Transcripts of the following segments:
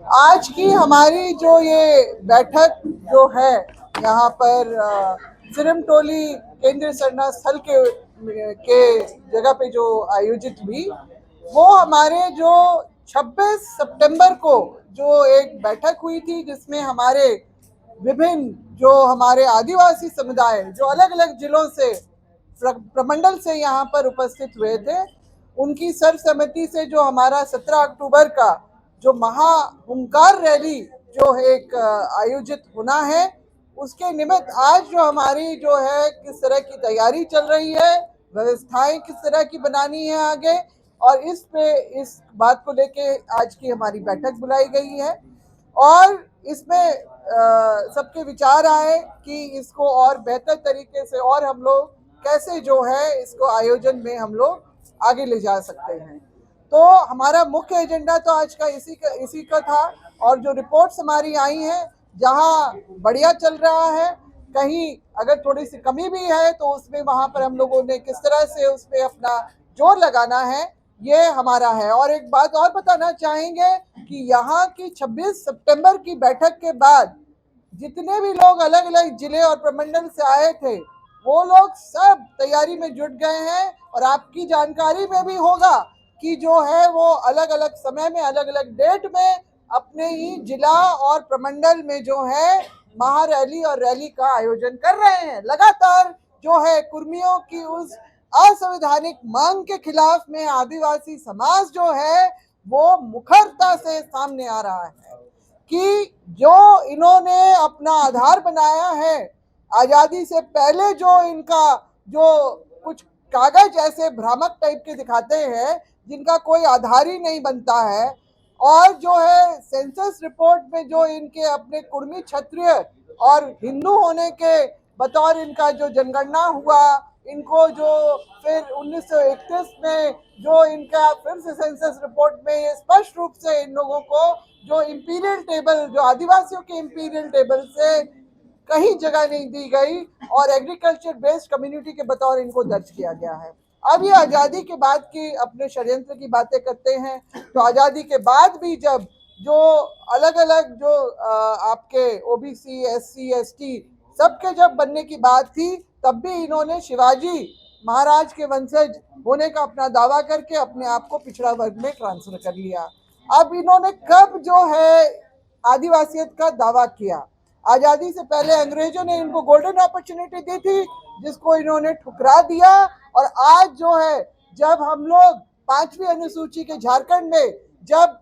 आज की हमारी जो ये बैठक जो है यहाँ पर सिरमटोली केंद्रीय सरना स्थल के जगह पे जो आयोजित हुई, वो हमारे जो 26 सितंबर को जो एक बैठक हुई थी, जिसमें हमारे विभिन्न जो हमारे आदिवासी समुदाय जो अलग अलग जिलों से प्रमंडल से यहाँ पर उपस्थित हुए थे, उनकी सर्वसम्मति से जो हमारा 17 अक्टूबर का जो महाहुंकार रैली जो एक आयोजित होना है, उसके निमित्त आज जो हमारी जो है किस तरह की तैयारी चल रही है, व्यवस्थाएं किस तरह की बनानी है आगे, और इस बात को लेके आज की हमारी बैठक बुलाई गई है। और इसमें सबके विचार आए कि इसको और बेहतर तरीके से और हम लोग कैसे जो है इसको आयोजन में हम लोग आगे ले जा सकते हैं। तो हमारा मुख्य एजेंडा तो आज का इसी का था। और जो रिपोर्ट्स हमारी आई हैं, जहां बढ़िया चल रहा है, कहीं अगर थोड़ी सी कमी भी है तो उसमें वहां पर हम लोगों ने किस तरह से उस पर अपना जोर लगाना है, ये हमारा है। और एक बात और बताना चाहेंगे कि यहाँ की 26 सितंबर की बैठक के बाद जितने भी लोग अलग अलग जिले और प्रमंडल से आए थे, वो लोग सब तैयारी में जुट गए हैं। और आपकी जानकारी में भी होगा कि जो है वो अलग अलग समय में अलग अलग डेट में अपने ही जिला और प्रमंडल में जो है महारैली और रैली का आयोजन कर रहे हैं। लगातार जो है कुर्मियों की उस असंवैधानिक मांग के खिलाफ में आदिवासी समाज जो है वो मुखरता से सामने आ रहा है कि जो इन्होंने अपना आधार बनाया है, आजादी से पहले जो इनका जो कुछ कागज ऐसे भ्रामक टाइप के दिखाते हैं जिनका कोई आधार ही नहीं बनता है, और जो है सेंसस रिपोर्ट में जो इनके अपने कुर्मी क्षत्रिय और हिंदू होने के बतौर इनका जो जनगणना हुआ, इनको जो फिर 1931 में जो इनका फिर से सेंसस रिपोर्ट में ये स्पष्ट रूप से इन लोगों को जो इंपीरियल टेबल, जो आदिवासियों के इंपीरियल टेबल से कहीं जगह नहीं दी गई और एग्रीकल्चर बेस्ड कम्युनिटी के बतौर इनको दर्ज किया गया है। अब ये आज़ादी के बाद की अपने षड्यंत्र की बातें करते हैं, तो आज़ादी के बाद भी जब जो अलग अलग जो आपके ओबीसी, एससी, एसटी सबके जब बनने की बात थी, तब भी इन्होंने शिवाजी महाराज के वंशज होने का अपना दावा करके अपने आप को पिछड़ा वर्ग में ट्रांसफर कर लिया। अब इन्होंने कब जो है आदिवासियत का दावा किया? आजादी से पहले अंग्रेजों ने इनको गोल्डन अपॉर्चुनिटी दी थी, जिसको इन्होंने ठुकरा दिया। और आज जो है जब हम लोग 5वीं अनुसूची के झारखंड में जब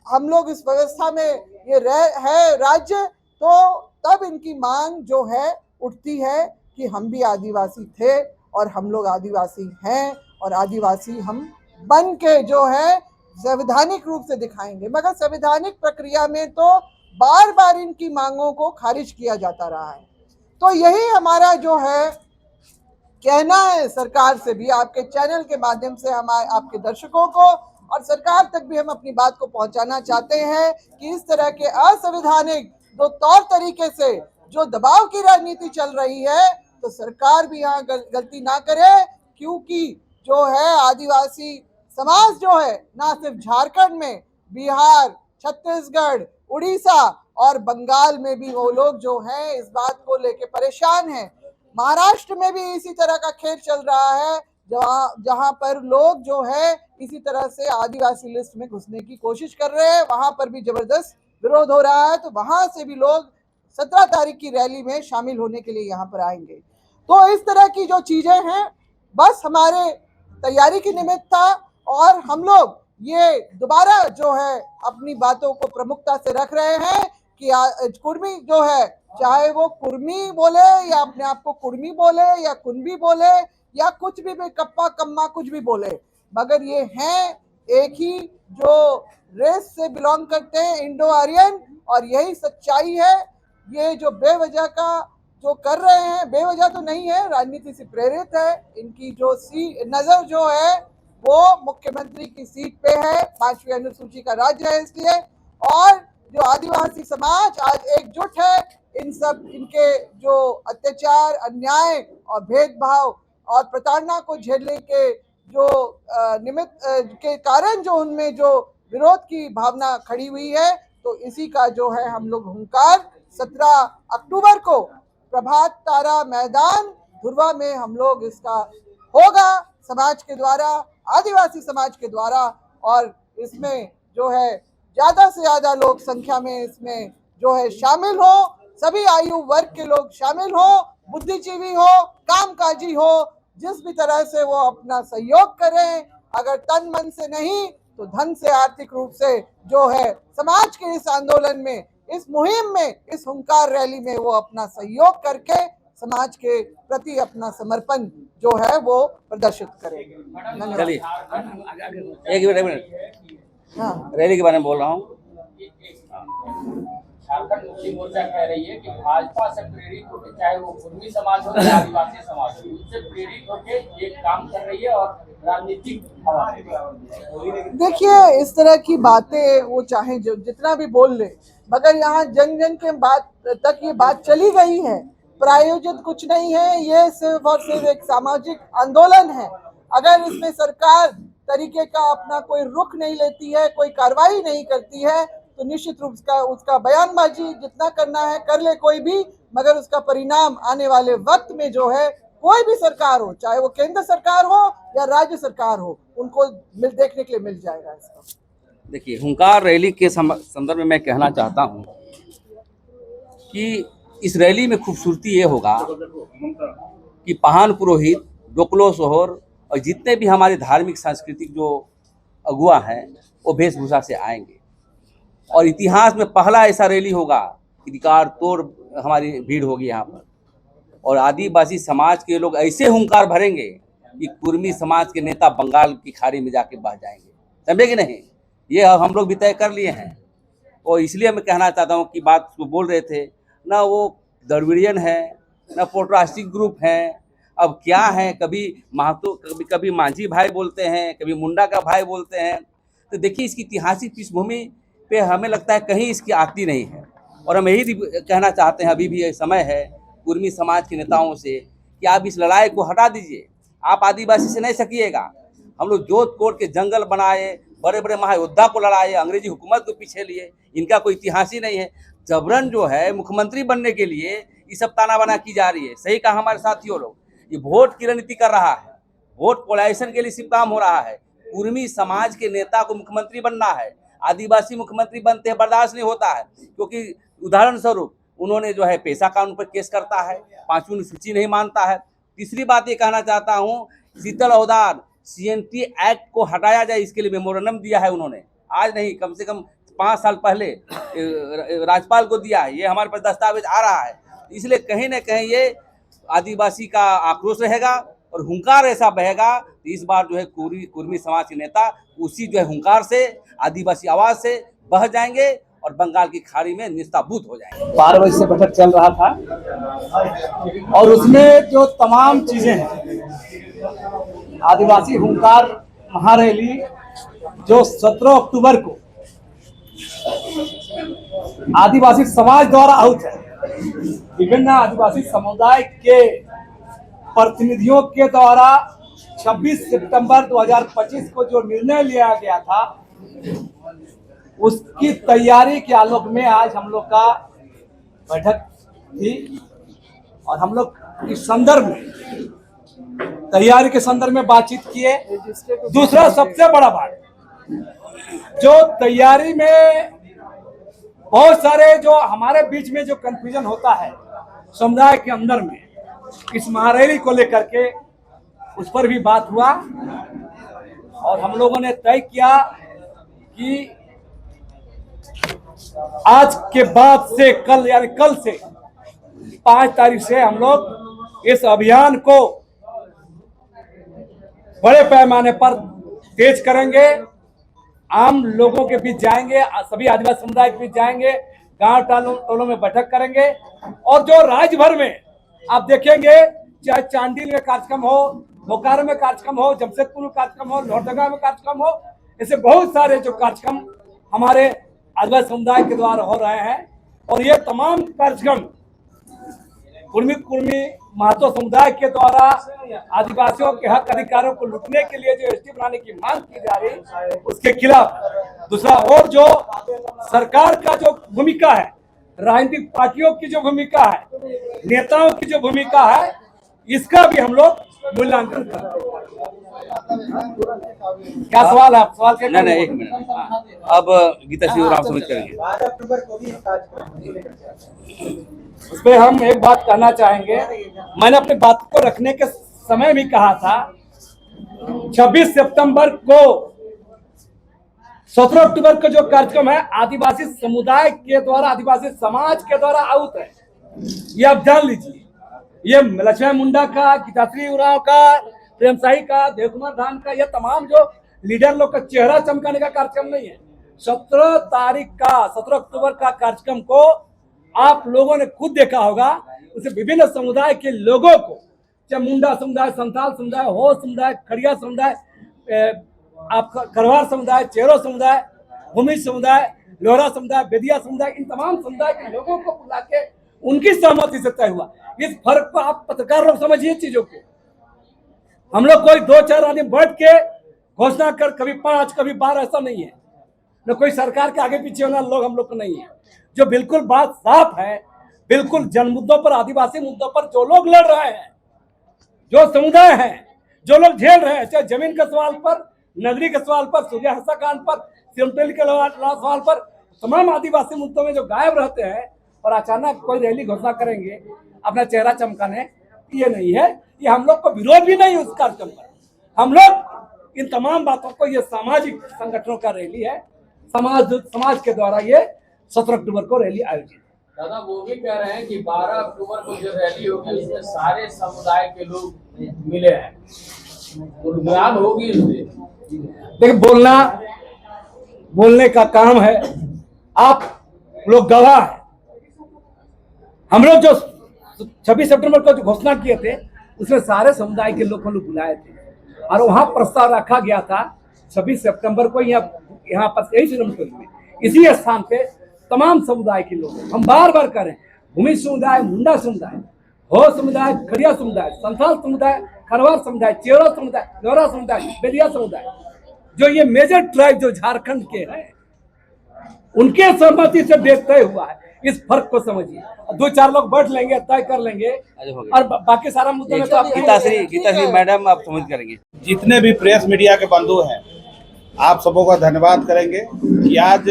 हम लोग इस व्यवस्था में ये है राज्य, तो तब इनकी मांग जो है उठती है कि हम भी आदिवासी थे और हम लोग आदिवासी हैं, और आदिवासी हम बन के जो है संवैधानिक रूप से दिखाएंगे। मगर संवैधानिक प्रक्रिया में तो बार बार इनकी मांगों को खारिज किया जाता रहा है। तो यही हमारा जो है कहना है सरकार से भी, आपके चैनल के माध्यम से हम आपके दर्शकों को और सरकार तक भी हम अपनी बात को पहुंचाना चाहते हैं कि इस तरह के असंवैधानिक दो तौर तरीके से जो दबाव की राजनीति चल रही है, तो सरकार भी यहाँ गलती ना करे। क्योंकि जो है आदिवासी समाज जो है ना सिर्फ झारखंड में, बिहार, छत्तीसगढ़, उड़ीसा और बंगाल में भी वो लोग जो हैं इस बात को लेके परेशान हैं। महाराष्ट्र में भी इसी तरह का खेल चल रहा है, जहां पर लोग जो है इसी तरह से आदिवासी लिस्ट में घुसने की कोशिश कर रहे हैं। वहां पर भी जबरदस्त विरोध हो रहा है, तो वहां से भी लोग 17 तारीख की रैली में शामिल होने के लिए यहाँ पर आएंगे। तो इस तरह की जो चीजें हैं, बस हमारे तैयारी की निमित्त था। और हम लोग ये दोबारा जो है अपनी बातों को प्रमुखता से रख रहे हैं कि कुर्मी जो है, चाहे वो कुर्मी बोले या अपने आप को कुर्मी बोले या कुनबी बोले या कुछ भी कप्पा कम्मा कुछ भी बोले, मगर ये हैं एक ही जो रेस से बिलोंग करते हैं, इंडो आर्यन। और यही सच्चाई है। ये जो बेवजह का जो कर रहे हैं, बेवजह तो नहीं है, राजनीति से प्रेरित है। इनकी जो नजर जो है वो मुख्यमंत्री की सीट पे है, 5वीं अनुसूची का राज्य है इसलिए। और जो आदिवासी समाज आज एकजुट है इन सब इनके जो अत्याचार, अन्याय और भेदभाव और प्रताड़ना को झेलने के जो निमित्त के कारण जो उनमें जो विरोध की भावना खड़ी हुई है, तो इसी का जो है हम लोग हुंकार 17 अक्टूबर को प्रभात तारा मैदान धुर्वा में हम लोग इसका होगा समाज के द्वारा, आदिवासी समाज के द्वारा। और इसमें जो है ज्यादा से ज्यादा लोग संख्या में इसमें जो है शामिल हो, सभी आयु वर्ग के लोग शामिल हो, बुद्धिजीवी हो, कामकाजी हो, जिस भी तरह से वो अपना सहयोग करें, अगर तन मन से नहीं तो धन से, आर्थिक रूप से जो है समाज के इस आंदोलन में, इस मुहिम में, इस हुंकार रैली में वो अपना सहयोग करके समाज के प्रति अपना समर्पण जो है वो प्रदर्शित करेंगे। चलिए एक मिनट हाँ, रैली के बारे में बोल रहा हूँ। झारखंड मुक्ति मोर्चा कह रही है कि भाजपा से प्रेरित होकर, चाहे वो कुर्मी समाज हो या आदिवासी समाज हो, उससे प्रेरित होकर ये काम कर रही है और राजनीतिक हवा दे रही है। देखिए इस तरह की बातें वो चाहे जो जितना भी बोल ले, मगर यहाँ जन जन के बात तक ये बात चली गई है, प्रायोजित कुछ नहीं है, ये सिर्फ और सिर्फ एक सामाजिक आंदोलन है। अगर इसमें सरकार तरीके का अपना कोई रुख नहीं लेती है, कोई कार्रवाई नहीं करती है, तो निश्चित रूप से उसका बयानबाजी जितना करना है कर ले कोई भी, मगर उसका परिणाम आने वाले वक्त में जो है कोई भी सरकार हो, चाहे वो केंद्र सरकार हो या राज्य सरकार हो, उनको देखने के लिए मिल जाएगा इसका। देखिए हुंकार रैली के संदर्भ में मैं कहना चाहता हूँ कि इस रैली में खूबसूरती ये होगा कि पहान पुरोहित, डोकलो सोहर और जितने भी हमारे धार्मिक सांस्कृतिक जो अगुआ हैं वो वेशभूषा से आएंगे और इतिहास में पहला ऐसा रैली होगा कि अधिकार तोड़ हमारी भीड़ होगी यहाँ पर। और आदिवासी समाज के लोग ऐसे हुंकार भरेंगे कि कुर्मी समाज के नेता बंगाल की खाड़ी में जाके बह जाएंगे, समझे कि नहीं? ये हम लोग भी तय कर लिए हैं। और इसलिए मैं कहना चाहता हूँ कि बात जो बोल रहे थे ना, वो द्रविड़ियन है ना पोट्रास्टिक ग्रुप है, अब क्या है, कभी महतो कभी मांझी भाई बोलते हैं, कभी मुंडा का भाई बोलते हैं। तो देखिए इसकी ऐतिहासिक पृष्ठभूमि पे हमें लगता है कहीं इसकी आती नहीं है। और हम यही कहना चाहते हैं, अभी भी ये समय है कुर्मी समाज के नेताओं से कि आप इस लड़ाई को हटा दीजिए। आप आदिवासी से नहीं सकिएगा। हम लोग जोत कोट के जंगल बनाए, बड़े बड़े महायोद्धा को लड़ाए, अंग्रेजी हुकूमत को पीछे लिए, इनका कोई इतिहास ही नहीं है। जबरन जो है मुख्यमंत्री बनने के लिए ये सब ताना बाना की जा रही है। सही कहा हमारे साथियों लोग, ये वोट की रणनीति कर रहा है, वोट पोलाइजेशन के लिए सिर्फ काम हो रहा है। कुर्मी समाज के नेता को मुख्यमंत्री बनना है, आदिवासी मुख्यमंत्री बनते हैं बर्दाश्त नहीं होता है, क्योंकि उदाहरण स्वरूप उन्होंने जो है पेशा कानून पर केस करता है, 5वीं सूची नहीं मानता है। तीसरी बात ये कहना चाहता हूँ, शीतल अवधार CNT एक्ट को हटाया जाए, इसके लिए मेमोरेंडम दिया है उन्होंने, आज नहीं कम से कम 5 साल पहले राज्यपाल को दिया है। ये हमारे पास दस्तावेज आ रहा है। इसलिए कहीं ना कहीं ये आदिवासी का आक्रोश रहेगा और हुंकार ऐसा बहेगा। तो इस बार जो है कुर्मी समाज के नेता उसी जो है हुंकार से, आदिवासी आवाज से बह जाएंगे और बंगाल की खाड़ी में निस्ताभूत हो जाएंगे। 12 बजे से बैठक चल रहा था और उसमें जो तमाम चीजें हैं, आदिवासी हुंकार महारैली जो 17 अक्टूबर को आदिवासी समाज द्वारा आहूत है, विभिन्न आदिवासी समुदाय के प्रतिनिधियों के द्वारा 26 सितंबर 2025 को जो निर्णय लिया गया था, उसकी तैयारी के आलोक में आज हम लोग का बैठक थी और हम लोग इस संदर्भ में, तैयारी के संदर्भ में बातचीत किए। दूसरा सबसे बड़ा बात, जो तैयारी में बहुत सारे जो हमारे बीच में जो कंफ्यूजन होता है समुदाय के अंदर में, इस महारैली को लेकर के उस पर भी बात हुआ और हम लोगों ने तय किया कि आज के बाद से कल, यानी कल से 5 तारीख से हम लोग इस अभियान को बड़े पैमाने पर तेज करेंगे। आम लोगों के बीच जाएंगे, सभी आदिवासी समुदाय के बीच जाएंगे, गांव टोलों में बैठक करेंगे और जो राज्य भर में आप देखेंगे, चाहे चांडिल में कार्यक्रम हो, बोकारो में कार्यक्रम हो, जमशेदपुर में कार्यक्रम हो, लोहरदगा में कार्यक्रम हो, ऐसे बहुत सारे जो कार्यक्रम हमारे आदिवासी समुदाय के द्वारा हो रहे हैं। और ये तमाम कार्यक्रम कुर्मी महतो समुदाय के द्वारा आदिवासियों के हक अधिकारों को लूटने के लिए जो एसटी बनाने की मांग की जा रही है उसके खिलाफ। दूसरा और जो सरकार का जो भूमिका है, राजनीतिक पार्टियों की जो भूमिका है, नेताओं की जो भूमिका है, इसका भी हम लोग मूल्यांकन करते हैं। क्या सवाल है? आप सवाल क्या? नहीं, एक मिनट। अब गीता सिंह राम समझ करेंगे। उसमें हम एक बात कहना चाहेंगे, मैंने अपनी बात को रखने के समय भी कहा था 26 सितंबर को 17 अक्टूबर का जो कार्यक्रम है आदिवासी समुदाय के द्वारा, आदिवासी समाज के द्वारा आउट है, ये आप जान लीजिए। ये लक्ष्मण मुंडा का, गीताश्री उरांव का, प्रेम शाही का, देव कुमार धान का, ये तमाम जो लीडर लोग का चेहरा चमकाने का कार्यक्रम नहीं है। 17 तारीख का, 17 अक्टूबर का कार्यक्रम को आप लोगों ने खुद देखा होगा। उसे विभिन्न समुदाय के लोगों को, चाहे मुंडा समुदाय, संथाल समुदाय, हो समुदाय, खड़िया समुदाय, आपका खरवार समुदाय, चेरो समुदाय, भूमि समुदाय, लोहरा समुदाय, बेदिया समुदाय, इन तमाम समुदाय के लोगों को बुला के उनकी सहमति से तय हुआ। इस फर्क को आप पत्रकार लोग समझिए चीजों को। हम लोग कोई 2-4 आदमी बैठ के घोषणा कर कभी 5 कभी 12 ऐसा नहीं है। न कोई सरकार के आगे पीछे होना लोग हम लोग को नहीं है। जो बिल्कुल बात साफ है, बिल्कुल जन मुद्दों पर, आदिवासी मुद्दों पर जो लोग लड़ रहे हैं, जो समुदाय हैं, जो लोग झेल रहे हैं, चाहे जमीन के सवाल पर, नगरी के सवाल पर, सूर्य हत्याकांड पर, सिमटेल के सवाल पर, तमाम आदिवासी मुद्दों में जो गायब रहते हैं और अचानक कोई रैली घोषणा करेंगे अपना चेहरा चमकाने, ये नहीं है। ये हम लोग को विरोध भी नहीं उस कार्यक्रम पर। हम लोग इन तमाम बातों को, ये सामाजिक संगठनों का रैली है, समाज के द्वारा ये 17 अक्टूबर को रैली आयोजित। दादा वो भी कह रहे हैं कि 12 अक्टूबर को जो रैली होगी उसमें सारे समुदाय के लोग मिले हैं, गुणगान होगी उसमें। देखिए, बोलने का काम है, आप लोग गवाह है। हम लोग जो 26 सितंबर को जो घोषणा किए थे उसमें सारे समुदाय के लोगों को बुलाए थे और वहां प्रस्ताव रखा गया था 26 सितंबर को यहाँ पर इसी स्थान पे तमाम समुदाय के लोग, हम बार बार कह रहे हैं, भूमि समुदाय, मुंडा समुदाय, हो समुदाय, खड़िया समुदाय, संथाल समुदाय, खरवार समुदाय, चेरो समुदाय, लोहरा समुदाय, बेदिया समुदाय, जो ये मेजर ट्राइब जो झारखंड के हैं, उनके सहमति से तय हुआ है। इस फर्क को समझिए। 2-4 लोग बैठ लेंगे, तय कर लेंगे और बाकी सारा मुद्दा में तो आप गीताश्री मैडम आप समझ करेंगे। जितने भी प्रेस मीडिया के बंधु हैं, आप सबों का धन्यवाद करेंगे कि आज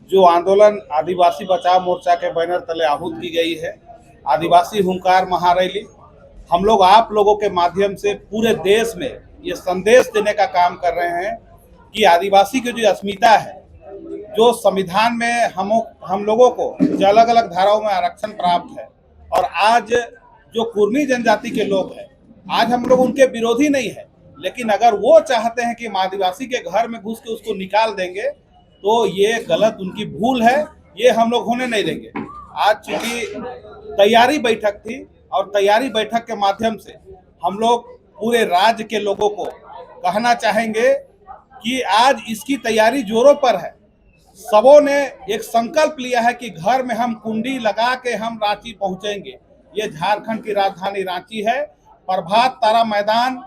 जो आंदोलन आदिवासी बचाओ मोर्चा के बैनर तले आहूत की गई है, आदिवासी हुंकार महारैली, हम लोग आप लोगों के माध्यम से पूरे देश में ये संदेश देने का काम कर रहे हैं कि आदिवासी की जो अस्मिता है, जो संविधान में हम लोगों को जो अलग अलग धाराओं में आरक्षण प्राप्त है, और आज जो कुर्मी जनजाति के लोग हैं, आज हम लोग उनके विरोधी नहीं है, लेकिन अगर वो चाहते हैं कि हम आदिवासी के घर में घुस के उसको निकाल देंगे तो ये गलत, उनकी भूल है, ये हम लोग होने नहीं देंगे। आज चूंकि तैयारी बैठक थी और तैयारी बैठक के माध्यम से हम लोग पूरे राज्य के लोगों को कहना चाहेंगे कि आज इसकी तैयारी जोरों पर है। सबों ने एक संकल्प लिया है कि घर में हम कुंडी लगा के हम रांची पहुंचेंगे। ये झारखंड की राजधानी रांची है। प्रभात तारा मैदान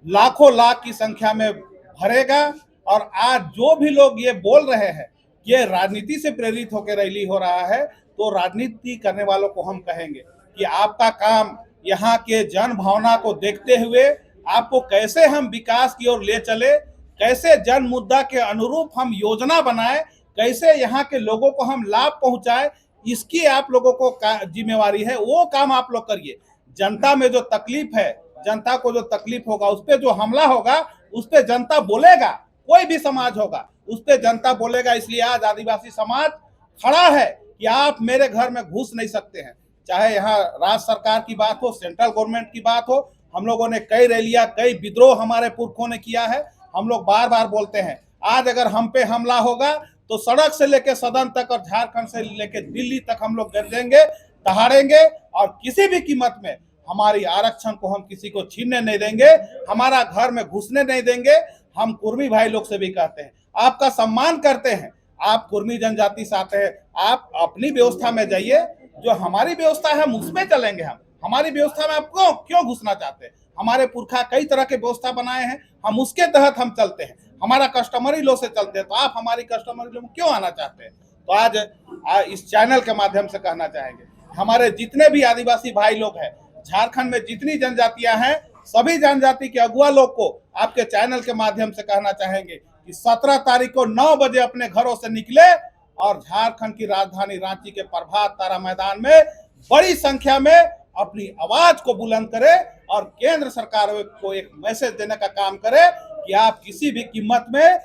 लाखों लाख की संख्या में भरेगा और आज जो भी लोग ये बोल रहे हैं कि ये राजनीति से प्रेरित होकर रैली हो रहा है, तो राजनीति करने वालों को हम कहेंगे कि आपका काम यहाँ के जन भावना को देखते हुए आपको कैसे हम विकास की ओर ले चले, कैसे जन मुद्दा के अनुरूप हम योजना बनाए, कैसे यहाँ के लोगों को हम लाभ पहुंचाए, इसकी आप लोगों को जिम्मेवारी है। वो काम आप लोग करिए। जनता में जो तकलीफ है, जनता को जो तकलीफ होगा, उस पर जो हमला होगा, उस पर जनता बोलेगा। कोई भी समाज होगा, उस पर जनता बोलेगा। इसलिए आज आदिवासी समाज खड़ा है कि आप मेरे घर में घुस नहीं सकते हैं। चाहे यहाँ राज्य सरकार की बात हो, सेंट्रल गवर्नमेंट की बात हो, हम लोगों ने कई रैलियां, कई विद्रोह हमारे पुरखों ने किया है। हम लोग बार बार बोलते हैं, आज अगर हम पे हमला होगा तो सड़क से लेकर सदन तक और झारखंड से लेकर दिल्ली तक हम लोग गरजेंगे, दहाड़ेंगे और किसी भी कीमत में हमारी आरक्षण को हम किसी को छीनने नहीं देंगे, हमारा घर में घुसने नहीं देंगे। हम कुर्मी भाई लोग से भी कहते हैं, आपका सम्मान करते हैं, आप कुर्मी जनजाति से आते हैं, आप अपनी व्यवस्था में जाइए, जो हमारी व्यवस्था है हम उसमें चलेंगे। हम हमारी व्यवस्था में आप क्यों घुसना चाहते हैं? हमारे पुरखा कई तरह के व्यवस्था बनाए हैं, हम उसके तहत हम चलते हैं, हमारा कस्टमरी लॉ से चलते हैं, तो आप हमारी कस्टमरी लॉ में क्यों आना चाहते हैं? तो आज इस चैनल के माध्यम से कहना चाहेंगे, हमारे जितने भी आदिवासी भाई लोग हैं, झारखंड में जितनी जनजातियां हैं, सभी जनजाति के अगुआ लोग को आपके चैनल के माध्यम से कहना चाहेंगे कि 17 तारीख को 9 बजे अपने घरों से निकले और झारखंड की राजधानी रांची के प्रभात तारा मैदान में बड़ी संख्या में अपनी आवाज को बुलंद करे और केंद्र सरकार को एक मैसेज देने का काम करे कि आप किसी भी कीमत में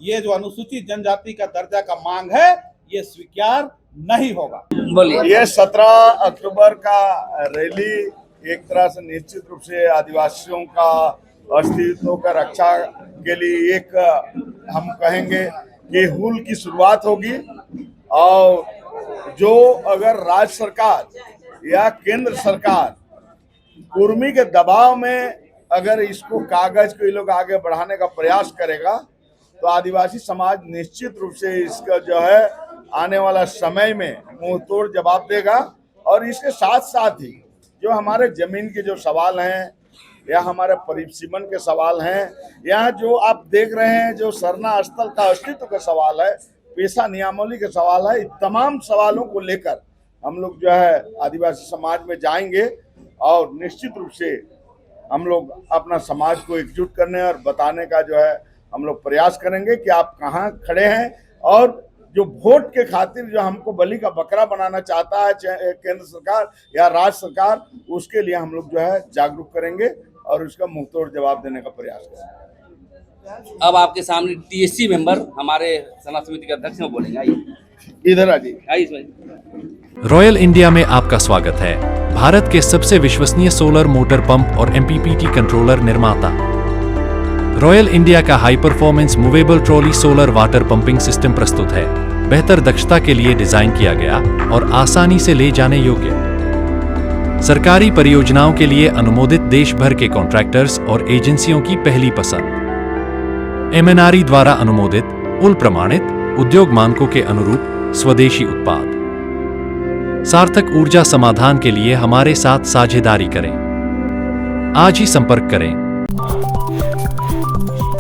ये जो अनुसूचित जनजाति का दर्जा का मांग है, ये स्वीकार नहीं होगा। बोलिए। ये 17 अक्टूबर का रैली एक तरह से निश्चित रूप से आदिवासियों का अस्तित्व का रक्षा के लिए एक हम कहेंगे कि हुल की शुरुआत होगी। और जो अगर राज्य सरकार या केंद्र सरकार कुर्मी के दबाव में अगर इसको कागज को ये लोग आगे बढ़ाने का प्रयास करेगा तो आदिवासी समाज निश्चित रूप से इसका जो है आने वाला समय में मुंह तोड़ जवाब देगा। और इसके साथ साथ ही जो हमारे जमीन के जो सवाल हैं या हमारे परिसीमन के सवाल हैं या जो आप देख रहे हैं जो सरना स्थल का अस्तित्व का सवाल है, पेशा नियमावली के सवाल है, इन तमाम सवालों को लेकर हम लोग जो है आदिवासी समाज में जाएंगे और निश्चित रूप से हम लोग अपना समाज को एकजुट करने और बताने का जो है हम लोग प्रयास करेंगे कि आप कहाँ खड़े हैं। और जो वोट के खातिर जो हमको बलि का बकरा बनाना चाहता है केंद्र सरकार या राज्य सरकार, उसके लिए हम लोग जो है जागरूक करेंगे और उसका मुंहतोड़ जवाब देने का प्रयास करेंगे। अब आपके सामने टीएससी मेंबर हमारे सेना समिति के अध्यक्ष में बोलेंगे। आइए इधर आ जाइए। आइए भाई। रॉयल इंडिया में आपका स्वागत है। भारत के सबसे विश्वसनीय सोलर मोटर पंप और एमपीपीटी कंट्रोलर निर्माता रॉयल इंडिया का high performance movable trolley solar water pumping system प्रस्तुत है। बेहतर दक्षता के लिए डिजाइन किया गया और आसानी से ले जाने योग्य। सरकारी परियोजनाओं के लिए अनुमोदित देश भर के कॉन्ट्रैक्टर्स और एजेंसियों की पहली पसंद। एमएनआरई द्वारा अनुमोदित, उल प्रमाणित, उद्योग मानकों के अनुरूप स्वदेशी उत्पाद। सार्थक ऊर्जा समाधान के लिए हमारे साथ साझेदारी करें। आज ही संपर्क करें